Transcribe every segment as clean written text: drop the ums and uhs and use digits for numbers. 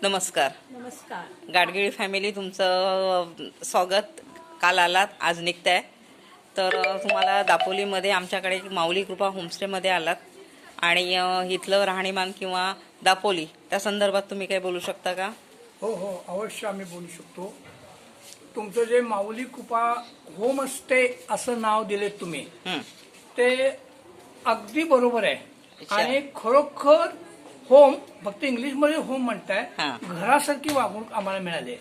नमस्कार. नमस्कार. गाडगिळ फॅमिली तुमचं स्वागत. काल आलात, आज निघताय. तर तुम्हाला दापोलीमध्ये आमच्याकडे एक माऊली कृपा होमस्टेमध्ये आलात आणि इथलं राहणीमान किंवा दापोली त्या संदर्भात तुम्ही काय बोलू शकता का? हो हो, अवश्य आम्ही बोलू शकतो. तुमचं जे माऊली कृपा होमस्टे असं नाव दिले तुम्ही, ते अगदी बरोबर आहे. आणि खरोखर होम, फक्त इंग्लिश मध्ये होम म्हणताय, घरासारखी वागणूक आम्हाला मिळाली.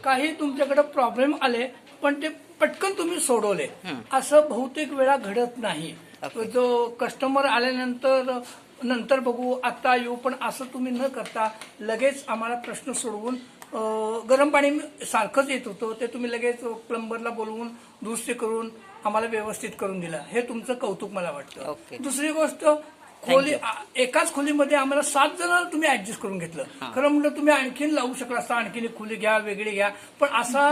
काही तुमच्याकडे प्रॉब्लेम आले पण ते पटकन तुम्ही सोडवले, असं बहुतेक वेळा घडत नाही. जो कस्टमर आल्यानंतर बघू, आता येऊ, पण असं तुम्ही न करता लगेच आम्हाला प्रश्न सोडवून, गरम पाणी सारखंच येत होतं ते तुम्ही लगेच प्लंबरला बोलवून दुरुस्ती करून आम्हाला व्यवस्थित करून दिलं. हे तुमचं कौतुक मला वाटतं. दुसरी गोष्ट, खोली एकाच खोलीमध्ये आम्हाला 7 जण तुम्ही ऍडजस्ट करून घेतलं. खरं म्हणलं तुम्ही आणखीन लावू शकला असता, आणखीन एक खोली घ्या, वेगळी घ्या, पण असा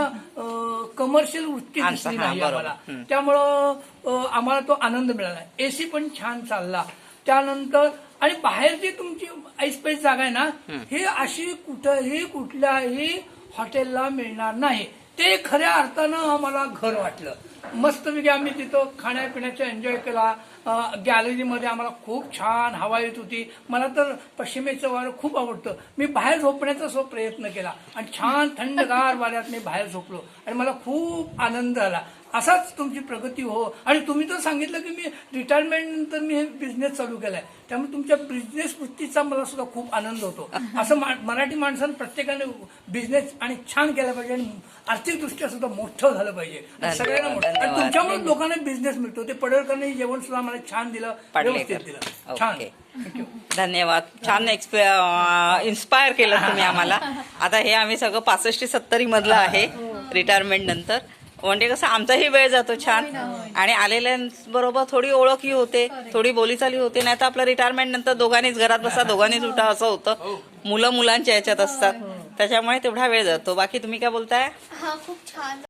कमर्शियल वृत्ती दिसली नाही आम्हाला. त्यामुळं आम्हाला तो आनंद मिळाला. एसी पण छान चालला. त्यानंतर आणि बाहेर जी तुमची ऐसपैस जागा आहे ना, हे अशी कुठल्याही हॉटेलला मिळणार नाही. ते खऱ्या अर्थानं आम्हाला घर वाटलं. मस्तपैकी आम्ही तिथं खाण्यापिण्याचा एन्जॉय केला. गॅलरीमध्ये आम्हाला खूप छान हवा येत होती. मला तर पश्चिमेचं वारं खूप आवडतं. मी बाहेर झोपण्याचा प्रयत्न केला आणि छान थंडगार वाऱ्यात मी बाहेर झोपलो आणि मला खूप आनंद आला. असाच तुमची प्रगती हो. आणि तुम्ही तर सांगितलं की मी रिटायरमेंट नंतर मी हे बिझनेस चालू केलाय, त्यामुळे तुमच्या बिझनेस वृत्तीचा मला सुद्धा खूप आनंद होतो. असं मराठी माणसानं प्रत्येकाने बिझनेस आणि छान केला पाहिजे आणि आर्थिकदृष्ट्या सुद्धा मोठं झालं पाहिजे. सगळ्यांना मोठं. आणि तुमच्यामुळे लोकांना बिझनेस मिळतो. ते पडळकरांनी जेवण सुद्धा मला छान दिलं, व्यवस्थित दिलं. छान, धन्यवाद. छान इन्स्पायर केलं तुम्ही आम्हाला. आता हे आम्ही सगळं 65-70 मधलं आहे रिटायरमेंट नंतर. म्हणजे कसं आमचाही वेळ जातो छान आणि आलेल्यांबरोबर थोडी ओळखही होते, थोडी बोलीचाली होते. नाही तर आपलं रिटायरमेंट नंतर दोघांनीच घरात बसा, दोघांनीच उठा असं होतं. मुलं मुलांच्या याच्यात असतात, त्याच्यामुळे तेवढा वेळ जातो. बाकी तुम्ही काय बोलताय? हा, खूप छान.